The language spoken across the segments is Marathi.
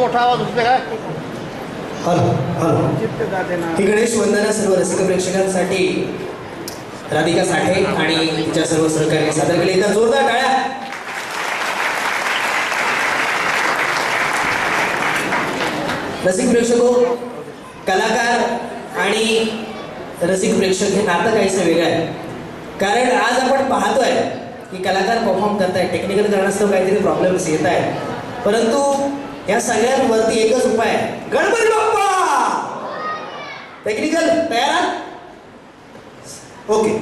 मोठा आवाज उठले काय? हॅलो हॅलो, ही गणेश वंदना सर्व रसिक प्रेक्षकांसाठी राधिका साठे आणि तिच्या सर्व सहकार्याने सादर केली. एकदा जोरदार टाळ्या. रसिक प्रेक्षको, कलाकार आणि रसिक प्रेक्षक हे नातं काहीसं वेगळं आहे. कारण आज आपण पाहतोय की कलाकार परफॉर्म करतायत, टेक्निकल कारणास्तव काहीतरी प्रॉब्लेम्स येत आहेत, परंतु या सगळ्यांवरती एकच उपाय आहे, गणपती बाप्पा. टेक्निकल तयार? ओके.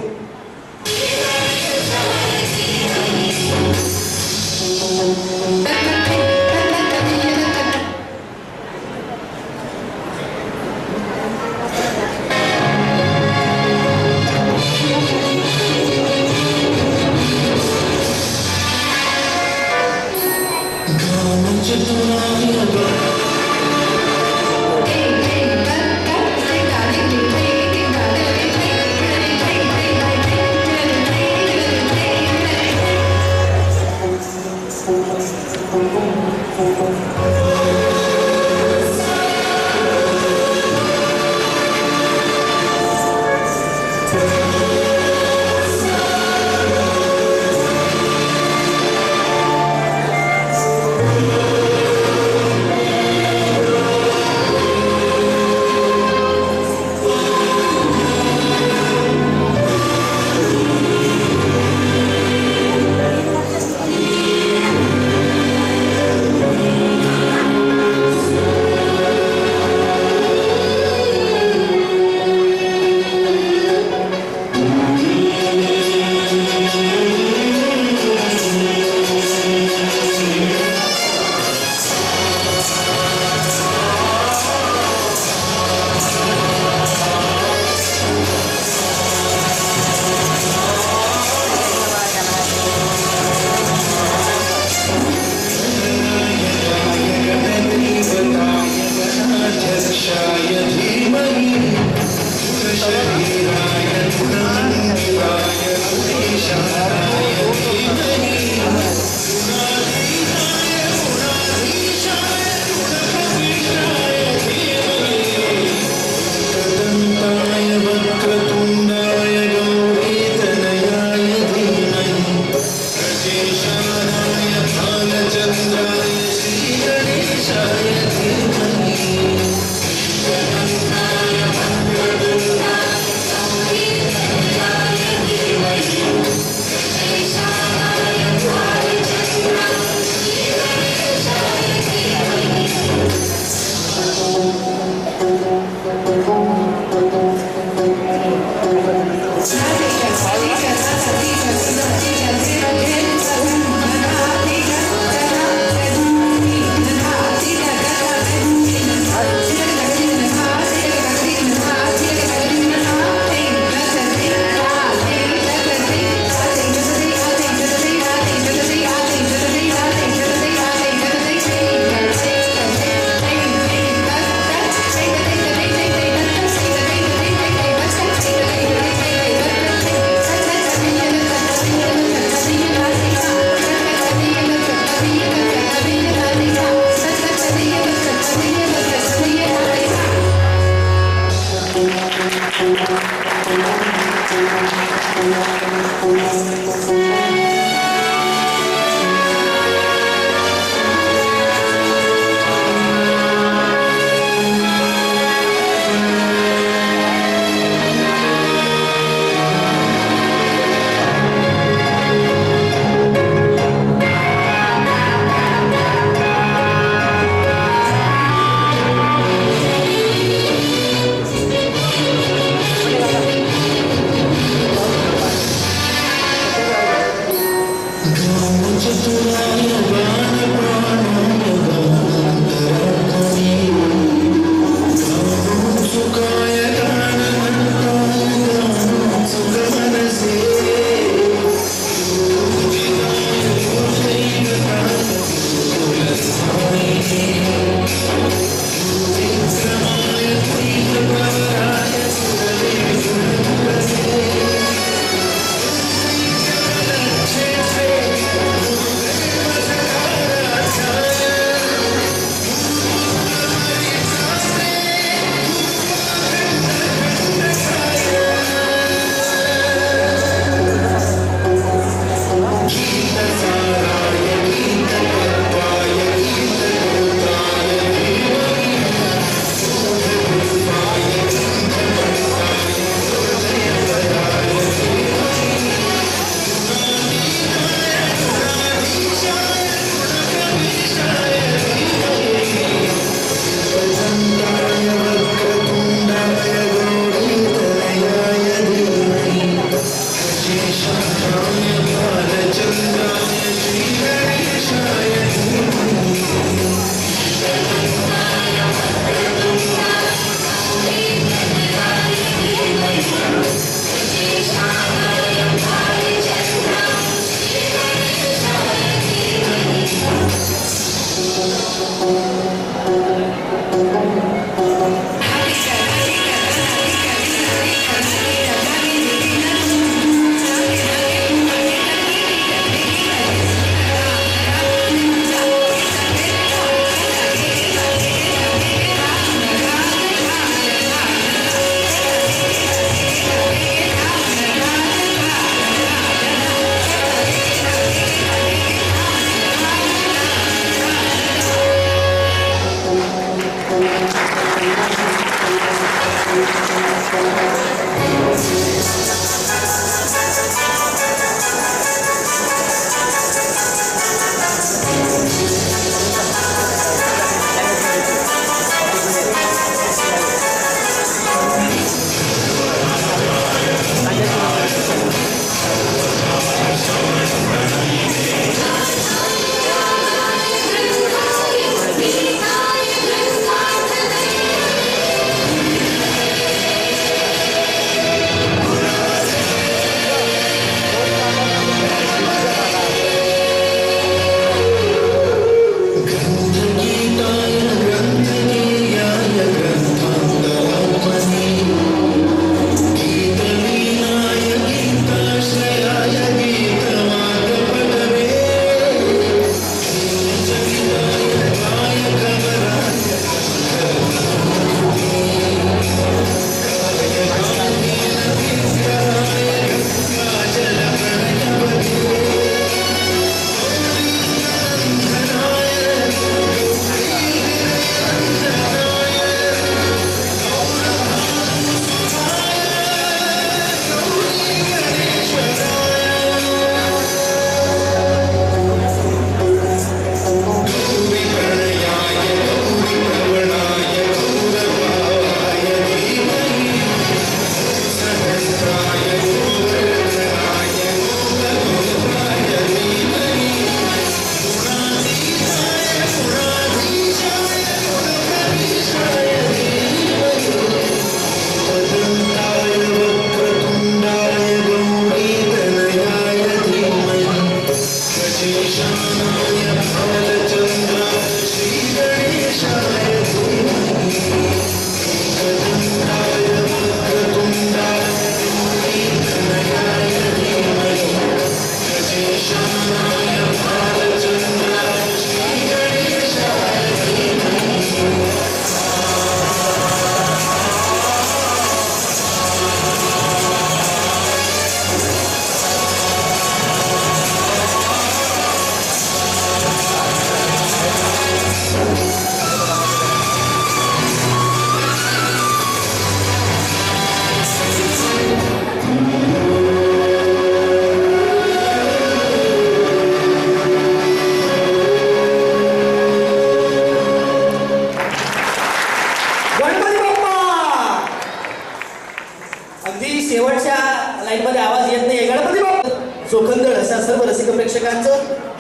शेवटच्या लाईनमध्ये आवाज येत नाही. गणपती बाप्पा चोखंदळ अशा सर्व रसिक प्रेक्षकांचं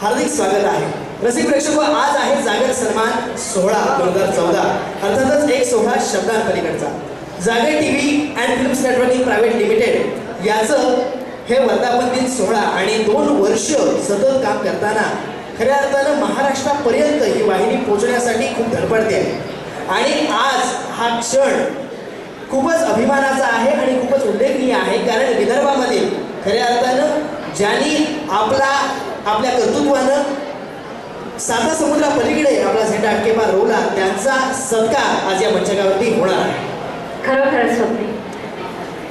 हार्दिक स्वागत आहे. रसिक प्रेक्षक, आज आहे जागर सन्मान सोहळा 2014. अर्थातच एक सोहळा शब्दांपलीकडचा. जागर TV and films networking private limited याचं हे वर्धापन दिन सोहळा आणि 2 वर्ष सतत काम करताना खऱ्या अर्थानं महाराष्ट्रापर्यंत ही वाहिनी पोहोचण्यासाठी खूप धडपडते आणि आज हा क्षण खूपच अभिमानाचा आहे आणि खूपच उल्लेखनीय आहे. कारण विदर्भामध्ये खऱ्या अर्थानं ज्यांनी आपल्या कर्तृत्वानं साता समुद्रापलीकडे आपला झेंडा अटकेपार रोवला त्यांचा सत्कार आज या मंचकावरती होणार आहे. खरोखरच स्वप्ने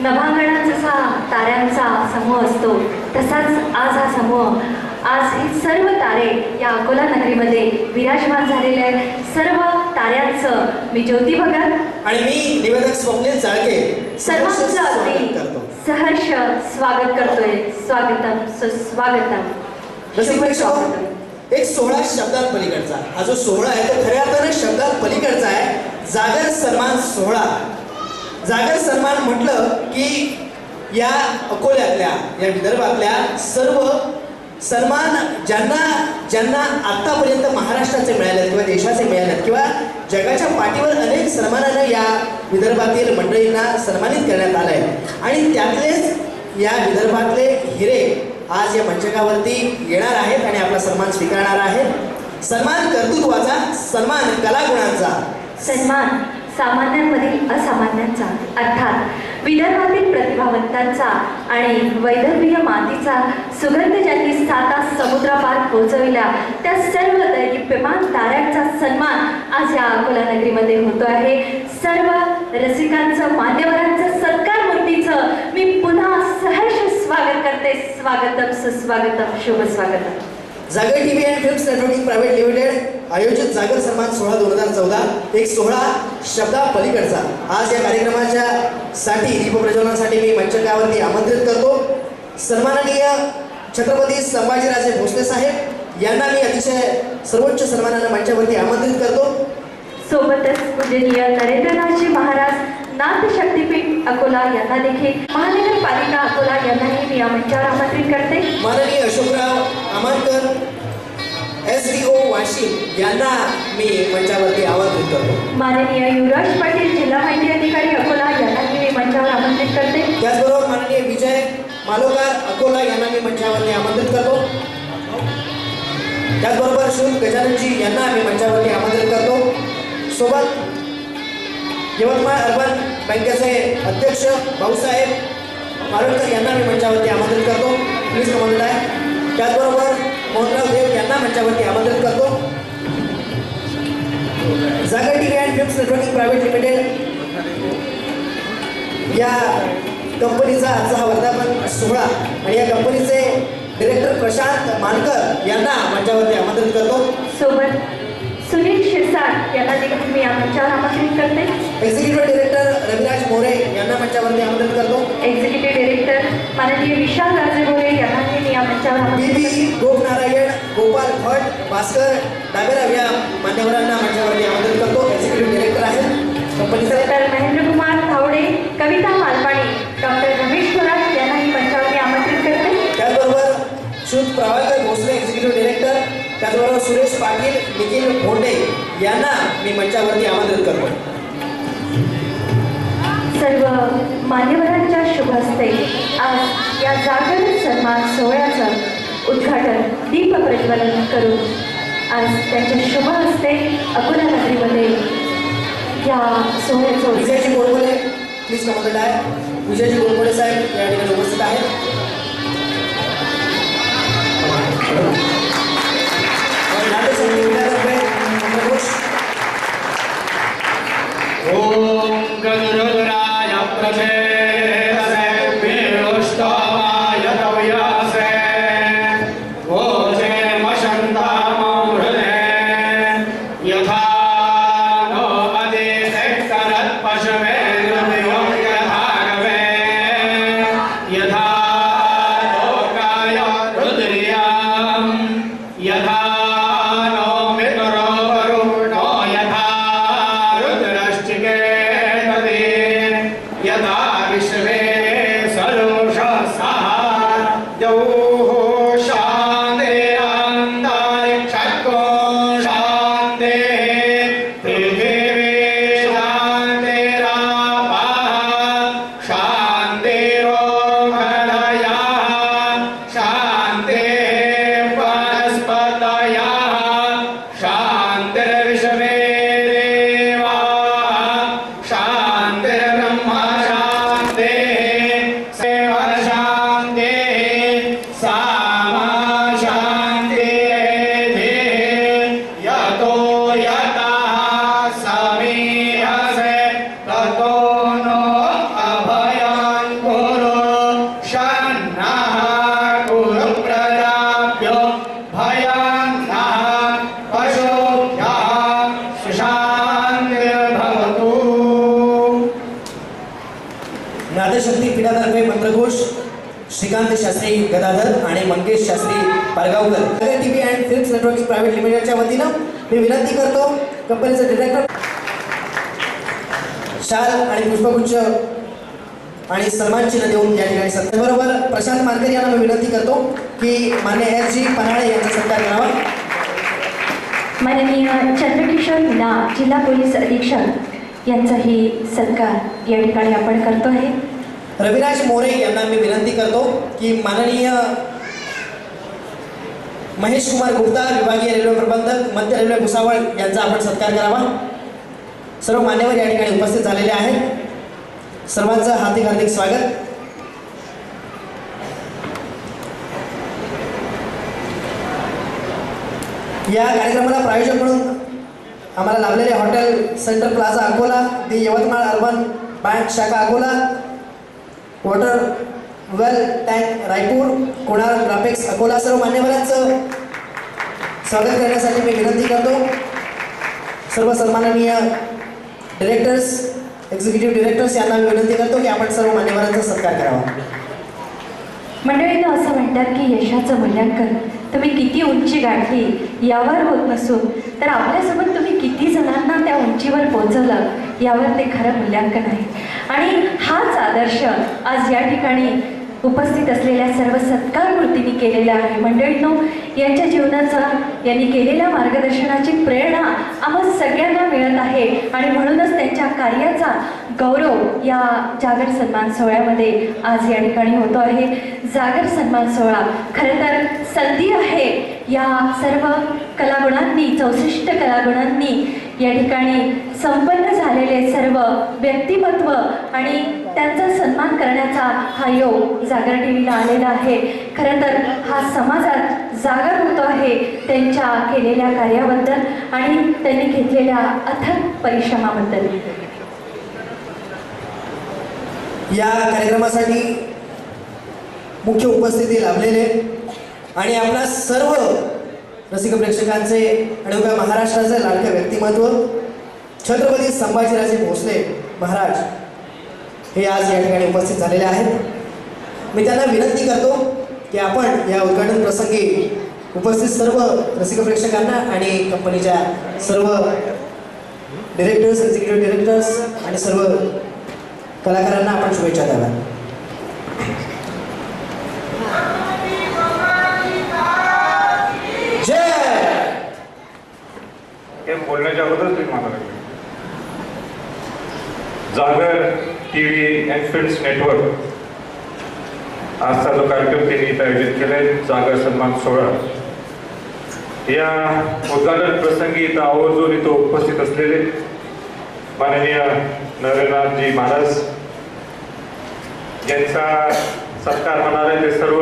नभांगणात जसा ताऱ्यांचा समूह असतो तसाच आज हा समूह, आज हे सर्व तारे या अकोला नगरीमध्ये विराजमान झालेले आहेत. सर्व ताऱ्यांचं मी ज्योती भगत आणि मी निवेदक स्वप्नील चाळके सर्वांचं अगदी सहर्ष स्वागत करतोय. स्वागतम सुस्वागतम. एक सोहळा शब्दांपलीकडचा. हा जो सोहळा आहे तो खऱ्या अर्थानं शब्दांपलीकडचा आहे. जागर सन्मान सोहळा. जागर सन्मान म्हटलं की या अकोल्यातल्या, या विदर्भातल्या सर्व सन्मान ज्यांना आतापर्यंत महाराष्ट्राचे मिळाले किंवा देशाचे मिळाले किंवा जगाच्या पाठीवर अनेक सन्मानानं या विदर्भातील मंडळींना सन्मानित करण्यात आलं आहे. आणि त्यातलेच या विदर्भातले हिरे आज या मंचकावरती येणार आहेत आणि आपला सन्मान स्वीकारणार आहेत. सन्मान कर्तृत्वाचा, सन्मान कलागुणांचा, सन्मान सामान्यांमधील असामान्यांचा, अर्थात विदर्भातील प्रतिभावंतांचा आणि वैदर्भीय मातीचा सुगंध ज्यांनी साता समुद्रापार पोहोचविला त्या सर्व दैदिप्यमान ताऱ्यांचा सन्मान आज या अकोला नगरीमध्ये होतो आहे. सर्व रसिकांचं, मान्यवरांचं, सत्कार मूर्तीचं मी पुन्हा सहर्ष स्वागत करते. स्वागतम सुस्वागतम. शुभ स्वागतम. जागर TV and films networking private limited आयोजित जागर सन्मान सोहळा 2014 एक सोहळा शब्दापलीकडचा. आज या कार्यक्रमाच्या साठी दीपप्रज्वलनासाठी मी मंचकावरती आमंत्रित करतो सन्माननीय छत्रपती संभाजीराजे भोसले साहेब यांना मी अतिशय सर्वोच्च सन्मानानं मंचावरती आमंत्रित करतो. सोबतच पूजनीय नरेंद्रनाथजी महाराज नाथ शक्तीपीठ अकोला यांना देखील, महानगरपालिका अकोला यांनाही मी या मंचावर आमंत्रित करते. माननीय अशोकराव आमनकर SDO वाशिम यांना मी मंचावरती आमंत्रित करतो. माननीय युवराज पाटील जिल्हा माहिती अधिकारी अकोला यांनाही मी मंचावर आमंत्रित करते. त्याचबरोबर माननीय विजय मालोकार अकोला यांना मी मंचावरती आमंत्रित करतो. त्याचबरोबर शुभ गजाननजी यांना मी मंचावरती आमंत्रित करतो. सोबत यवतमाळ अर्बन बँकेचे अध्यक्ष भाऊसाहेब मारोडकर यांना मी मंचावरती आमंत्रित करतो. प्लीज कमांड आहे. त्याचबरोबर मोहनराव देव यांना मंचावरती आमंत्रित करतो. जागर TV and films networking private limited या कंपनीचा आजचा हा वर्धापन सोहळा आणि या कंपनीचे डिरेक्टर प्रशांत मानकर यांना मंचावरती आमंत्रित करतो. सोबत सुनील शिरसाट यांना देखील मी या मंचावर आमंत्रित करते. एक्झिक्युटिव्ह डिरेक्टर रविराज मोरे यांना मंचावरती आमंत्रित करतो. एक्झिक्युटिव्ह डिरेक्टर माननीय विशाल राजेगोरे यांनाही मी या मंचावर आमंत्रित करते. गोपनारायण गोपाल भट भास्कर डाबेराव या मान्यवरांना मंचावरती आमंत्रित करतो. एक्झिक्युटिव्ह डिरेक्टर आहेत कंपनीचे. डॉक्टर महेंद्रकुमार धावडे, कविता मालपाणी, डॉक्टर रमेश थोरात यांनाही मंचावरती आमंत्रित करते. त्याचबरोबर शुद्ध प्रभाकर भोसले एक्झिक्युटिव्ह डिरेक्टर, त्याचबरोबर सुरेश पाटील, निखिल भोंडे यांना मी मंचावरती आमंत्रित करतो. सर्व मान्यवरांच्या शुभ हस्ते आज या जागर सन्मान सोहळ्याचं उद्घाटन दीप प्रज्वलन करून आज त्यांच्या शुभ हस्ते अकोला नगरीमध्ये या सोहळ्याचं विजयजी गोडबोले प्लीज कमांड आहे. विजयजी गोडबोले साहेब या ठिकाणी उपस्थित आहेत. ओम गणरुद्राय प्रचेतसे पीयूषतमाय तव्यासे ओजे मशन्तामृते यथा नो अदिते करत् पशवे नृभियो यथागवे घोष, श्रीकांत शास्त्री गदाधर आणि Mangesh Shastri Pargaonkar TV and films networking private लिमिटेडच्या वतीनं मी विनंती करतो कंपनीचे डिरेक्टर शाल आणि पुष्पगुच्छ आणि सन्मान चिन्ह देऊन या ठिकाणी त्याचबरोबर प्रशांत मानकर यांना मी विनंती करतो की मान्य एस.जी. पन्हाळे यांचा सत्कार करावा. माननीय चंद्रकिशोर मीना जिल्हा पोलीस अधीक्षक यांचाही सत्कार या ठिकाणी आपण करतो आहे. रविराज मोरे यांना मी विनंती करतो की माननीय महेश कुमार गुप्ता विभागीय रेल्वे प्रबंधक मध्य रेल्वे भुसावळ यांचा आपण सत्कार करावा. सर्व मान्यवर या ठिकाणी उपस्थित झालेले आहेत. सर्वांचं हार्दिक हार्दिक स्वागत. या कार्यक्रमाला प्रायोजक म्हणून आम्हाला लाभलेले हॉटेल सेंट्रल प्लाझा अकोला, दी यवतमाळ अर्बन बँक शाखा अकोला, वॉटर वेल टँक रायपूर, कोणार्क ग्राफिक्स अकोला, सर्व मान्यवरांचं स्वागत करण्यासाठी मी विनंती करतो. सर्व सन्माननीय डिरेक्टर्स, एक्झिक्युटिव्ह डिरेक्टर्स यांना मी विनंती करतो की आपण सर्व मान्यवरांचा सत्कार करावा. मंडळीनं असं म्हणतात की यशाचं मूल्यांकन तुम्ही किती उंची गाठली यावर होत नसून तर आपल्यासोबत तुम्ही किती जणांना त्या उंचीवर पोहोचवलं यावर ते खरं मूल्यांकन आहे. आणि हाच आदर्श आज या ठिकाणी उपस्थित असलेल्या सर्व सत्कार मूर्तींनी केलेला आहे. मंडळींनो, यांच्या जीवनाचा यांनी केलेल्या मार्गदर्शनाची प्रेरणा आम्हा सगळ्यांना मिळत आहे आणि म्हणूनच त्यांच्या कार्याचा गौरव या जागर सन्मान सोहळ्यामध्ये आज या ठिकाणी होतो आहे. जागर सन्मान सोहळा खरं तर संधी आहे या सर्व कलागुणांनी, 64 कलागुणांनी या ठिकाणी संपन्न झालेले सर्व व्यक्तिमत्व आणि त्यांचा सन्मान करण्याचा हा योग जागर टीव्हीला आलेला आहे. खरं तर हा समाजात जागर होतो आहे त्यांच्या केलेल्या कार्याबद्दल आणि त्यांनी घेतलेल्या अथक परिश्रमाबद्दल. या कार्यक्रमासाठी मुख्य उपस्थिती लाभलेले आणि आपल्या सर्व रसिक प्रेक्षकांचे आणि उभ्या महाराष्ट्राचे लाडके व्यक्तिमत्व छत्रपती संभाजीराजे भोसले महाराज हे आज या ठिकाणी उपस्थित झालेले आहेत. मी त्यांना विनंती करतो की आपण या उद्घाटन प्रसंगी उपस्थित सर्व रसिक प्रेक्षकांना आणि कंपनीच्या सर्व डिरेक्टर्स, एक्झिक्युटिव्ह डिरेक्टर्स आणि सर्व कलाकारांना आपण शुभेच्छा द्याव्या. हे बोलण्याच्या अगोदर तुम्ही मला जागर टीव्ही अँड फिल्म्स नेटवर्क आजचा जो कार्यक्रम त्यांनी इथं आयोजित केलाय जागर सन्मान सोहळा, या उद्घाटन प्रसंगी इथं आवर्जून इथं उपस्थित असलेले माननीय नरेंद्रनाथजी महाराज यांचा सत्कार होणारे ते सर्व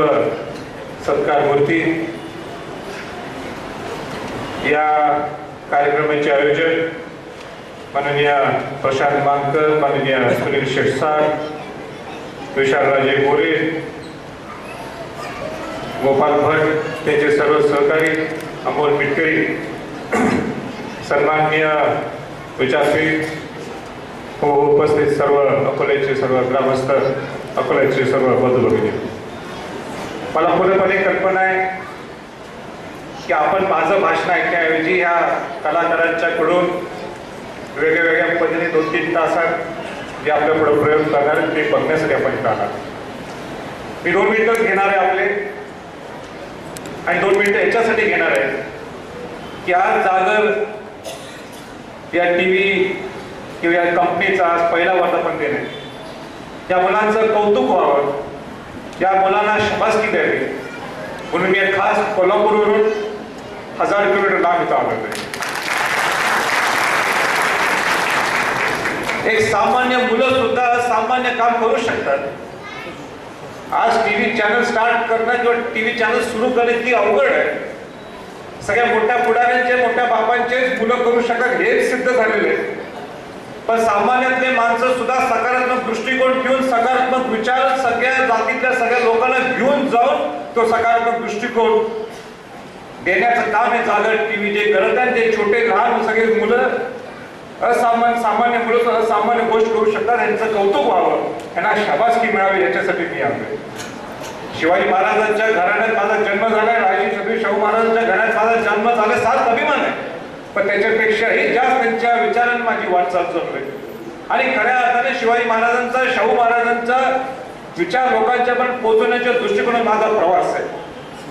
सत्कार मूर्ती, या कार्यक्रमाचे आयोजक माननीय प्रशांत मानकर, माननीय सुनील शेटसार, विशालराजे मोरे, गोपाल भट, त्यांचे सर्व सहकारी, अमोल मिटकरी, सन्माननीय विचारपीठ हो उपस्थित सर्व अकोल्याचे सर्व ग्रामस्थ, अकोल्याचे सर्व बंधू भगिनी, मला पूर्णपणे कल्पना आहे की आपण माझं भाषण ऐकण्याऐवजी ह्या कलाकारांच्याकडून वेगळ्या पद्धतीने 2-3 तासात जे आपल्या पुढे प्रयोग करणार ते बघण्यासाठी आपण इथं आला. मी 2 मिनिटं घेणार आहे आपले आणि 2 मिनिटं याच्यासाठी घेणार आहे की आज जागर या टीव्ही किंवा या कंपनीचा आज पहिला वर्धापन दिन आहे. या मुलांचं कौतुक व्हावं, या मुलांना शाबासकी द्यावी म्हणून मी खास कोल्हापूरवरून 1000 किलोमीटर लांब इथं आलो आहे. एक सामान्य मुलं सुद्धा सामान्य काम करू शकतात. आज टीव्ही चॅनल स्टार्ट करणं किंवा टीव्ही चॅनल सुरू करणं किती अवघड आहे. सगळ्या मोठ्या पुढाऱ्यांचे, मोठ्या बाबांचेच मुलं करू शकतात हे सिद्ध झालेले आहे. पण सामान्यातले माणसं सुद्धा सकारात्मक दृष्टिकोन घेऊन, सकारात्मक विचार सगळ्या जातीतल्या सगळ्या लोकांना घेऊन जाऊन तो सकारात्मक दृष्टिकोन देण्याचं काम हे जागर टीव्ही जे करत आहे. ते छोटे लहान सगळे मुलं सामान्य मुलं असामान्य गोष्ट करू शकतात, यांचं कौतुक व्हावं, यांना शाबासकी मिळावी याच्यासाठी मी आलोय. शिवाजी महाराजांच्या घराण्यात माझा जन्म झालाय, राजे छत्रपती शाहू महाराजांच्या घराण्यात माझा जन्म झालाय, सात अभिमान आहे. पण त्याच्यापेक्षाही जास्त त्यांच्या विचारांनी माझी वाटचाल चालू आहे. आणि खऱ्या अर्थाने शिवाजी महाराजांचा, शाहू महाराजांचा विचार लोकांच्या पण पोहोचवण्याच्या दृष्टिकोनात माझा प्रवास आहे.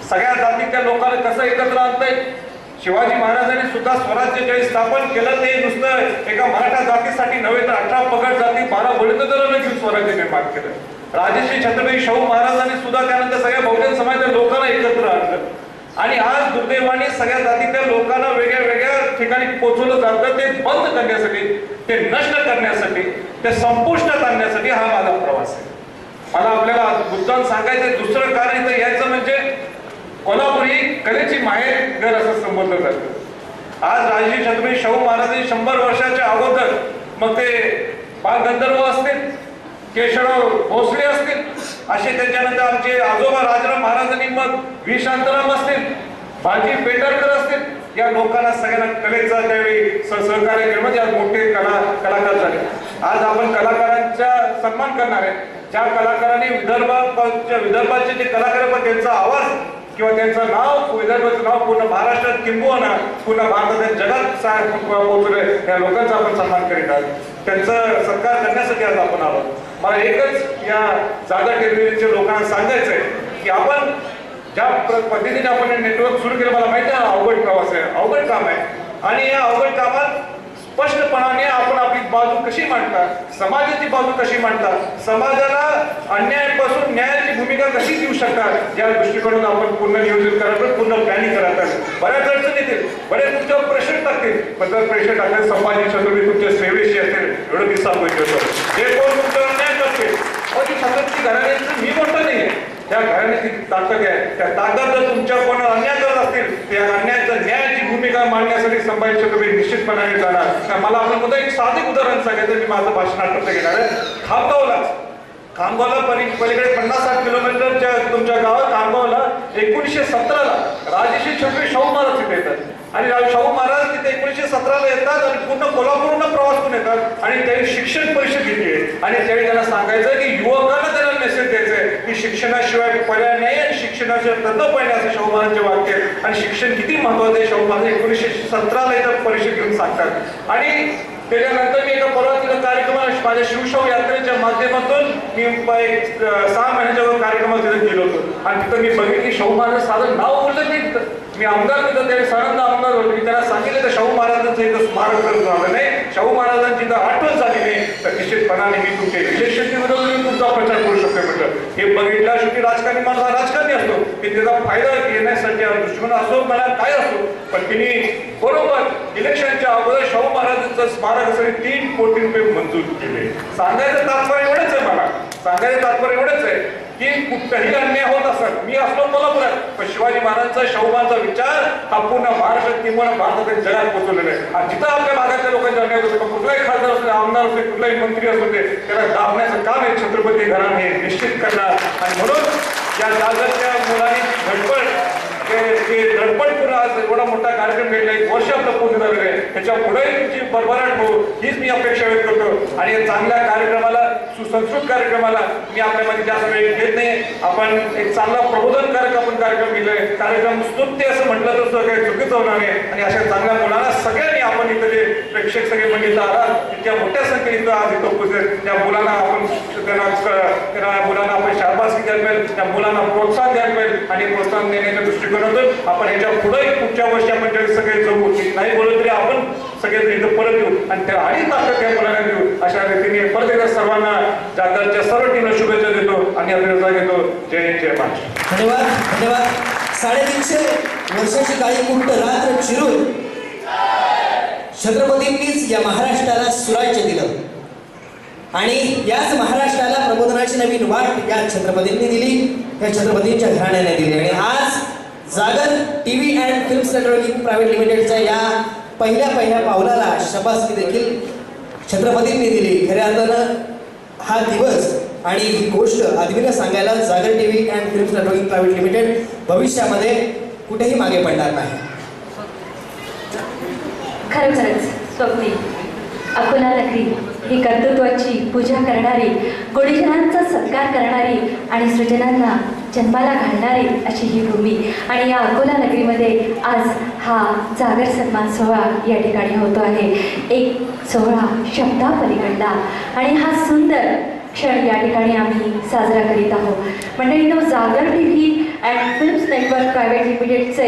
सगळ्या जातीच्या लोकांना कसं एकत्र आणता येईल. शिवाजी महाराजांनी सुद्धा स्वराज्य ज्यावेळी स्थापन केलं ते नुसतं एका मराठा जातीसाठी नव्हे तर 18 पगड जाती 12 बळींद्रांना घेऊन स्वराज्य निर्माण केलं. राजश्री छत्रपती शाहू महाराजांनी सुद्धा त्यानंतर सगळ्या बहुजन समाजाच्या लोकांना एकत्र आणलं. आणि आज दुर्दैवाने सगळ्या जातीच्या लोकांना वेगळ्या वेगळ्या ठिकाणी पोहोचवलं जातं. ते बंद करण्यासाठी, ते नष्ट करण्यासाठी, ते संपुष्टात आणण्यासाठी हा माझा प्रवास आहे. मला आपल्याला मुद्दाम सांगायचं दुसरं कारण इथं यायचं म्हणजे कोल्हापूर ही कलेची माहेर घर असं संबोधलं जातं. आज राजश्री छत्रपती शाहू महाराजांनी 100 वर्षाच्या अगोदर मग ते बालगंधर्व असतील, केशवराव भोसले असतील, असे त्याच्यानंतर आमचे आजोबा राजाराम महाराजांनी मग व्ही शांताराम असतील, बाजी पेटरकर असतील, या लोकांना सगळ्यांना कलेचा त्यावेळी सहकार्य केलं म्हणजे आज मोठे कलाकार झाले. आज आपण कलाकारांचा सन्मान करणार आहे. ज्या कलाकारांनी विदर्भाचे जे कलाकार पण त्यांचा आवाज किंवा त्यांचं नाव, विदर्भाचं नाव पूर्ण महाराष्ट्रात किंबहुना पूर्ण भारतात जगात पोहोचले, त्या लोकांचा आपण सन्मान करीत आहोत. त्यांचं सत्कार करण्यासाठी आज आपण आलो. मला एकच या जागर टेलिव्हिजनच्या लोकांना सांगायचं आहे की आपण ज्या पद्धतीने आपण हे नेटवर्क सुरू केलं, मला माहिती आहे अवघड प्रवास आहे, अवघड काम आहे. आणि या अवघड कामात स्पष्टपणाने आपण आपली बाजू कशी मांडतात, समाजाची बाजू कशी मांडतात, समाजाला अन्यायापासून न्यायाची भूमिका कशी देऊ शकतात, या दृष्टिकोनातून आपण पूर्ण नियोजन करायचं, पूर्ण प्लॅनिंग करायचं. बऱ्याच अडचणी येतील, बरेच तुमच्यावर प्रेशर टाकतील, पण जर प्रेशर टाकतील संभाजी छत्रपती तुमच्या सेवेशी असेल एवढं मी सांगू इच्छितो. जे कोण तुमच्यावर अन्याय करतील, छत्रपती घराण्याचं मी मोठं नाही आहे, त्या घराण्याची ताकद आहे. त्या ताकद जर तुमच्या कोण अन्याय करत असतील, त्या अन्यायाचं न्यायाची भूमिका मांडण्यासाठी संभाजी छत्रपती निश्चितपणाने जाणार. मला आपण एक साधे उदाहरण सांगायचं, मी माझं भाषण आठवतं घेणार आहे. खामगावला पलीकडे 50-60 किलोमीटरच्या तुमच्या गावात खामगावला 1917ला राजश्री छत्रपती शाहू महाराज तिथे येतात. आणि शाहू महाराज तिथे 1917ला येतात आणि पूर्ण कोल्हापूरला प्रवास करून येतात आणि त्यावेळी शिक्षण परिषद घेतली. आणि त्यावेळी त्यांना सांगायचं की युवकांना त्यांना मेसेज द्यायचंय की शिक्षणाशिवाय पर्याय नाही आणि शिक्षणाशिवाय तत्व पाहिजे असं शाहू महाराजांचे वाक्य. आणि शिक्षण किती महत्वाचं आहे शाहू महाराज 1917ला येतात परिषद घेऊन सांगतात. आणि त्याच्यानंतर मी एका परवातीला कार्यक्रमाला माझ्या शिवशाहू यात्रेच्या माध्यमातून मी 6 महिन्याच्या कार्यक्रमात तिथे गेलो होतो. आणि तिथं मी बघितलं की शाहू महाराज साधं नाव बोललं नाही. मी आमदार तिथं त्यावेळी सानंद आमदार होतो. मी त्यांना सांगितलं तर शाहू महाराजांचं इथं स्मारक झालं नाही, शाहू महाराजांची इथं आठवण झाली नाही, तर निश्चितपणाने मी तुमच्या विशेषतेविरोधात तुमचा प्रचार करू शकतो म्हटलं. हे बघितलं शेवटी राजकारणी माणूस राजकारणी असतो की त्याचा फायदा घेण्यासाठी दृष्टिकोन असो मला काय असो, पण तिने बरोबर इलेक्शनच्या अगोदर शाहू महाराजांचं स्मारक असे 3 कोटी रुपये मंजूर केले. सांगायचं तात्पर्य एवढंच आहे, मला सांगायचं तात्पर्य एवढंच आहे की कुठंही अन्याय होत असत, मी असलो कोल्हापुरात, पण शिवाजी महाराजांचा, शाहू महाराजांचा विचार हा पूर्ण महाराष्ट्रात किंवा भारतातील जगात पोहोचवलेला आहे. आणि जिथं आपल्या भागातल्या लोकांच्या अन्याय होतो, कुठलाही खासदार असू दे, आमदार असू दे, कुठलाही मंत्री असू दे, त्याला दाबण्याचं काम हे छत्रपती घराणे हे निश्चित करणार. आणि म्हणून या जागरच्या मुलांनी धडपड धडपडपूर्ण आज एवढा मोठा कार्यक्रम घडला, 1 वर्ष आपलं पूर्ण झालेलं आहे. त्याच्या पुढेही तुमची भरभराट हो हीच मी अपेक्षा व्यक्त करतो. आणि या चांगल्या कार्यक्रमाला, सुसंस्कृत कार्यक्रमाला मी आपल्यामध्ये जास्त वेळ घेत नाही. आपण एक चांगला प्रबोधनकारक आपण कार्यक्रम केलाय, कार्यक्रम स्तुत्य असं म्हटलं तर काही चुकीचं होणार नाही. आणि अशा चांगल्या मुलांना सगळ्यांनी आपण इथं जे प्रेक्षक सगळे मंडळीला आहात इतक्या मोठ्या संख्येने इथं आज इथं उपस्थित त्या मुलांना आपण त्यांना मुलांना आपण शाबासकी द्यायला पाहिजे, त्या मुलांना प्रोत्साहन द्यायला पाहिजे. आणि प्रोत्साहन देण्याच्या दृष्टिकोनातून आपण ह्याच्या पुढे पुढच्या वर्षी आपण ज्यावेळी सगळे जमू, नाही बोलत तरी आपण सगळे इथं परत येऊ आणि त्या आणि ताकद त्या मुलांना देऊ. अशा रीतीने परत एकदा सर्वांना जागरच्या सर्व टीमला शुभेच्छा देतो आणि आपल्याला घेतो. जय जय महाराष्ट्र. धन्यवाद धन्यवाद. 350 वर्षाची काळी कुंट रात्र चिरून छत्रपतींनीच या महाराष्ट्राला सुराज्य दिलं आणि याच महाराष्ट्राला प्रबोधनाची नवीन वाट या छत्रपतींनी दिली, या छत्रपतींच्या घराण्याने दिली. आणि आज जागर TV and films networking private लिमिटेडच्या या पहिल्या पावलाला शाबासकी देखील छत्रपतींनी दिली. खऱ्या अर्थानं हा दिवस आणि ही गोष्ट आदमीला सांगायला जागर TV and films networking private limited भविष्यामध्ये कुठेही मागे पडणार नाही. खरंच स्वप्नील अकोला नगरी ही कर्तृत्वाची पूजा करणारी, गुणीजनांचा सत्कार करणारी आणि सृजनांना जन्माला घालणारी अशी ही भूमी. आणि या अकोला नगरीमध्ये आज हा जागर सन्मान सोहळा या ठिकाणी होतो आहे. एक सोहळा शब्दापलीकडला आणि हा सुंदर क्षण या ठिकाणी आम्ही साजरा करीत आहोत. मंडळींनो, जागर TV and films network private लिमिटेडचे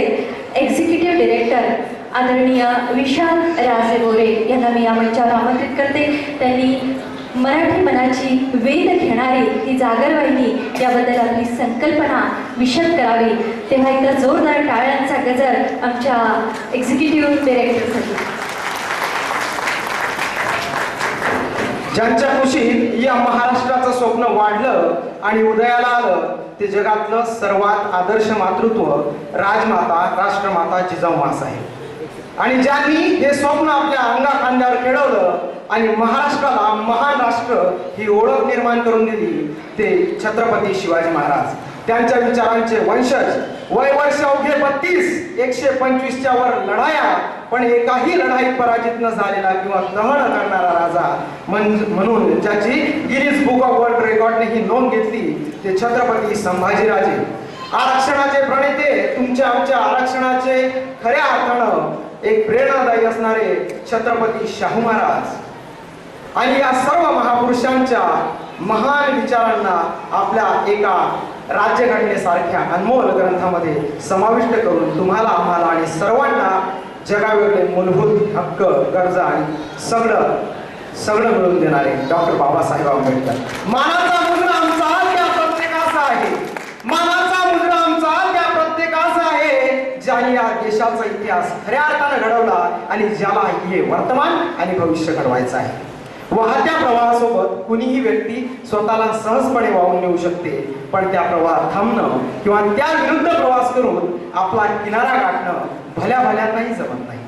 एक्झिक्युटिव्ह डिरेक्टर आदरणीय विशाल राजे बोरे यांना मी या मंचावर आमंत्रित करते. त्यांनी मराठी मनाची वेध घेणारी ही जागर वाहिनी याबद्दल आपली संकल्पना विशद करावी. तेव्हा एकदा जोरदार टाळ्यांचा गजर आमच्या एक्झिक्युटिव्ह डिरेक्टरसाठी. ज्यांच्या कुशीत या महाराष्ट्राचं स्वप्न वाढलं आणि उदयाला आलं ते जगातलं सर्वात आदर्श मातृत्व राजमाता राष्ट्रमाता जिजाऊ माँसाहेब. आणि ज्यांनी हे स्वप्न आपल्या अंगा खांद्यावर खेळवलं आणि महाराष्ट्राला महान राष्ट्र ही ओळख निर्माण करून दिली ते छत्रपती शिवाजी महाराज. त्यांच्या विचारांचे वंशज, वय वर्ष अवघे 32, 125च्या वर लढाया, पण एकाही लढाईत पराजित न झालेला किंवा तह न करणारा राजा म्हणून ज्याची गिनीज बुक ऑफ वर्ल्ड रेकॉर्डने ही नोंद घेतली ते छत्रपती संभाजीराजे. आरक्षणाचे प्रणेते, तुमच्या आमच्या आरक्षणाचे खऱ्या अर्थानं एक प्रेरणादायी असणारे छत्रपती शाहू महाराज. आणि या सर्व महापुरुषांच्या महान विचारांना आपल्या एका राज्यघटनेसारख्या अनमोल ग्रंथामध्ये समाविष्ट करून तुम्हाला, आम्हाला आणि सर्वांना जगावेगळे मूलभूत हक्क, गरजा आणि सगळं मिळवून देणारे डॉक्टर बाबासाहेब आंबेडकर. मानाचा मुजरा आमचा त्या प्रत्येकाचा आहे, मानाचा मुजरा आमचा त्या प्रत्येकाचा आहे, ज्याने या देशाचा इतिहास खऱ्या अर्थानं घडवला आणि ज्याला हे वर्तमान आणि भविष्य घडवायचं आहे. वाहत्या प्रवाहासोबत कुणीही व्यक्ती स्वतःला सहजपणे वाहून नेऊ शकते, पण त्या प्रवाहात थांबणं किंवा त्या विरुद्ध प्रवास करून आपला किनारा गाठणं भल्या भल्यांनाही जमत नाही.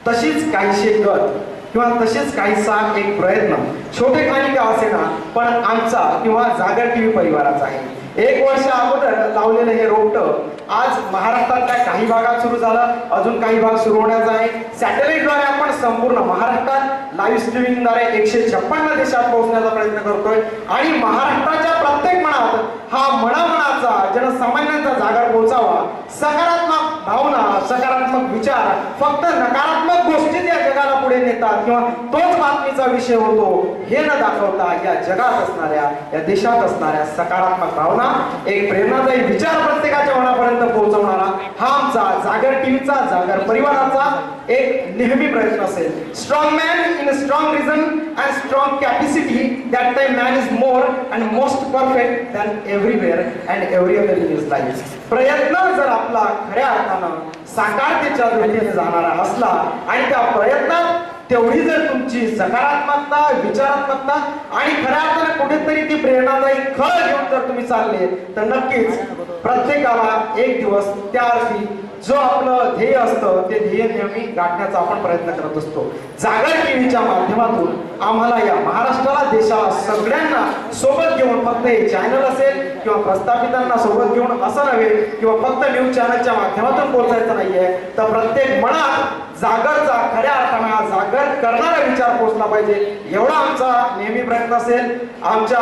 तशीच काहीशी गत किंवा तसेच काहीसा एक प्रयत्न छोटे खाणी का असेना पण आमचा किंवा जागर TV परिवाराचा आहे. 1 वर्ष अगोदर लावलेलं हे रोपटं आज महाराष्ट्रातल्या काही भागात सुरू झालं, अजून काही भाग सुरू होण्याचा आहे. सॅटेलाइटद्वारे आपण संपूर्ण महाराष्ट्रात लाईव्ह स्ट्रीमिंगद्वारे 156 देशात पोहोचण्याचा प्रयत्न करतोय आणि महाराष्ट्राच्या प्रत्येक मनात हा मनाचा जनसामान्यांचा जागर पोहोचावा. सकारात्मक भावना, सकारात्मक विचार फक्त नकारात्मक गोष्टी या जगाला पुढे नेतात किंवा तोच बातमीचा विषय होतो हे न दाखवता या जगात असणाऱ्या, या देशात असणाऱ्या सकारात्मक भावना, एक प्रेरणादायी विचार प्रत्येकाच्या मनापर्यंत पोहोचवणारा हा आमचा जागर TVचा, जागर परिवाराचा एक नेहमी प्रयत्न असेल. Strong man in strong reason and strong capacity, that time man is more and most perfect than everywhere and every other in his life. प्रयत्न जर आपला खऱ्या अर्थानं साकारतेच्या दृष्टीने जाणारा असला आणि त्या प्रयत्नात तेवढी जर तुमची सकारात्मकता, विचारात्मकता आणि खऱ्या अर्थाने कुठेतरी ती प्रेरणादायी खळ घेऊन जर तुम्ही चालले तर नक्कीच प्रत्येकाला एक दिवस त्या अर्थी जो आपलं ध्येय असतं ते ध्येय नेहमी गाठण्याचा आपण प्रयत्न करत असतो. जागर TVच्या माध्यमातून आम्हाला या महाराष्ट्राला, देशाला, सगळ्यांना सोबत घेऊन, फक्त हे चॅनल असेल किंवा प्रस्थापितांना सोबत घेऊन असं नव्हे किंवा फक्त न्यूज चॅनलच्या माध्यमातून पोहोचायचं नाहीये, तर प्रत्येक मनात जागरचा खऱ्या अर्थानं जागर करणारा विचार पोहोचला पाहिजे एवढा आमचा नेहमी प्रयत्न असेल. आमच्या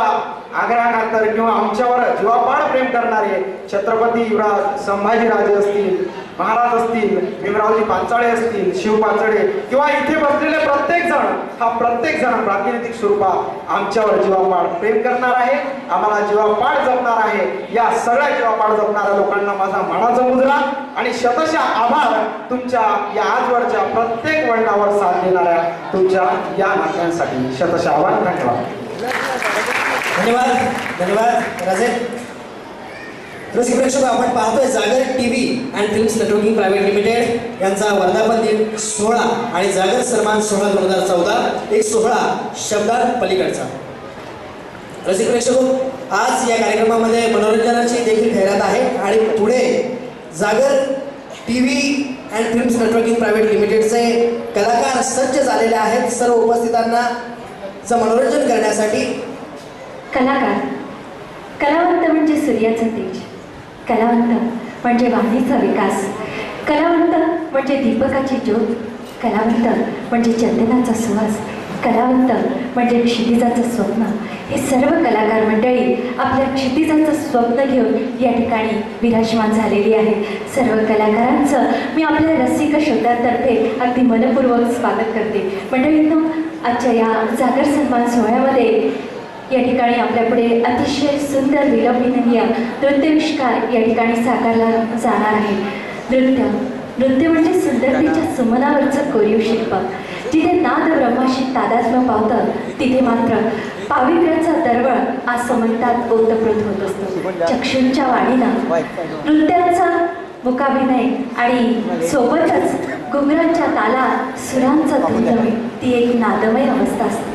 आग्रहाखातर किंवा आमच्यावर जीवापाड प्रेम करणारे छत्रपती युवराज संभाजीराजे असतील, महाराज असतील, भीमरावजी पांचाळे असतील, शिव पांचाळे किंवा इथे बसलेले प्रत्येक जण प्रातिनिधिक स्वरूपात आमच्यावर जीवापाड प्रेम करणार आहे, आम्हाला जीवापाड जपणार आहे. या सगळ्या जीवापाड जपणाऱ्या लोकांना माझा मानाचा मुजरा आणि शतशः आभार तुमच्या या आजवरच्या प्रत्येक वळणावर साथ देणाऱ्या तुमच्या या नात्यांसाठी. शतशः आभार. धन्यवाद राजे. रसिक प्रेक्षक, आपण पाहतोय जागर TV and films networking private limited यांचा वर्धापन दिन सोहळा आणि जागर सन्मान सोहळा 2014, एक सोहळा शब्दात पलीकडचा. रसिक प्रेक्षक, आज या कार्यक्रमामध्ये मनोरंजनाची देखील जाहिरात आहे आणि पुढे जागर TV and films networking private लिमिटेडचे कलाकार सज्ज झालेले आहेत सर्व उपस्थितांना मनोरंजन करण्यासाठी. कलावंत म्हणजे सूर्याचं तेज, कलावंत म्हणजे वाणीचा विकास, कलावंत म्हणजे दीपकाची ज्योत, कलावंत म्हणजे चंदनाचा सुवास, कलावंत म्हणजे क्षितिजाचं स्वप्न. हे सर्व कलाकार मंडळी आपल्या क्षितिजाचं स्वप्न घेऊन या ठिकाणी विराजमान झालेली आहेत. सर्व कलाकारांचं मी आपल्या रसिक श्रोत्यांतर्फे अगदी मनपूर्वक स्वागत करते. मंडळींनो, आजच्या या जागर सन्मान सोहळ्यामध्ये या ठिकाणी आपल्यापुढे अतिशय सुंदर विलंबनीय नृत्यविष्कार या ठिकाणी साकारला जाणार आहे. नृत्य म्हणजे सुंदरतेच्या सुमनावरचं कोरीव शिल्प. जिथे नाद ब्रह्माशी तादात्म्य पावतं तिथे मात्र पावित्र्याचा दरवळ आसमंतात ओतप्रोत होत असतो. चक्षूंच्या वाणीनं नृत्यांचा मुकाभिनय आणि सोबतच घुंगरांच्या तालात सुरांचा धुंदमे ती एक नादमय अवस्था असते.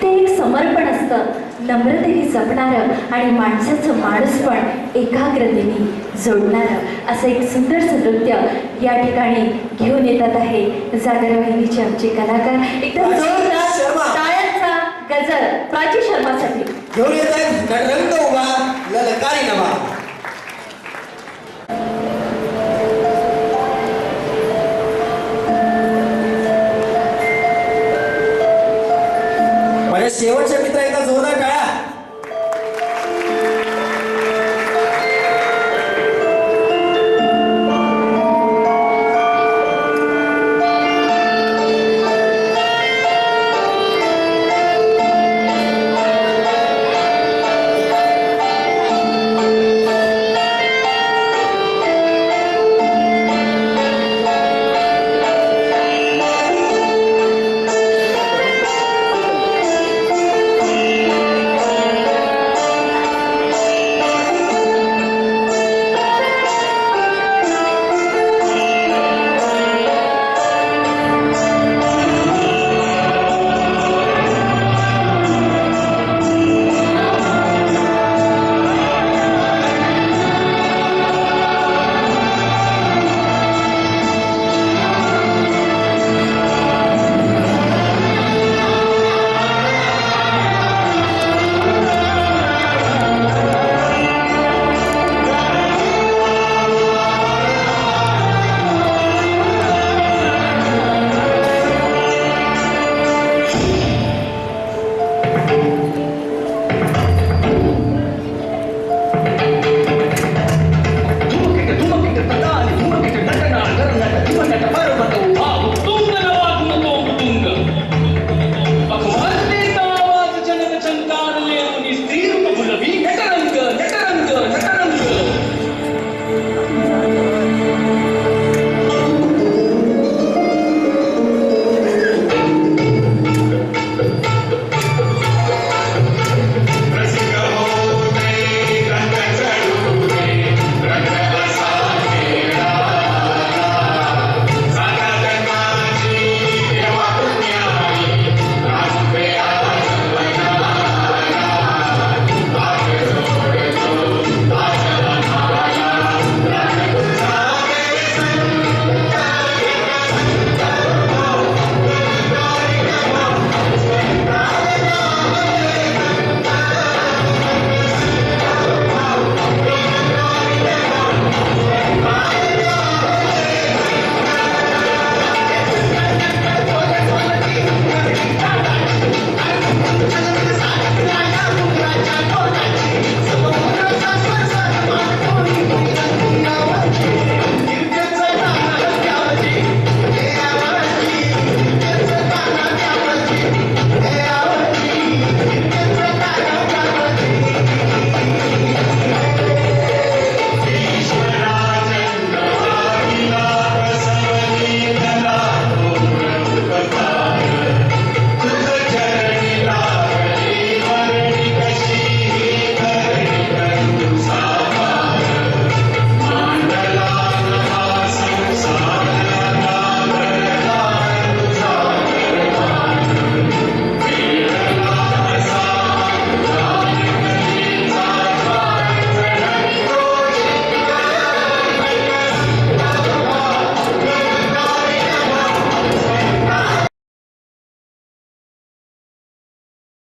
ते एक समर्पण असतं, नम्रतेने जपणारं आणि माणसाचं माणूसपण एकाग्रतेने जोडणारं असं एक सुंदरसं नृत्य या ठिकाणी घेऊन येतात आहे जागर वाहिनीचे आमचे कलाकार. एकदम जोरदार टाळ्यांचा गजर प्राची शर्मासाठी घेऊन येत आहेत नटरंग उभा ललकारी नवा.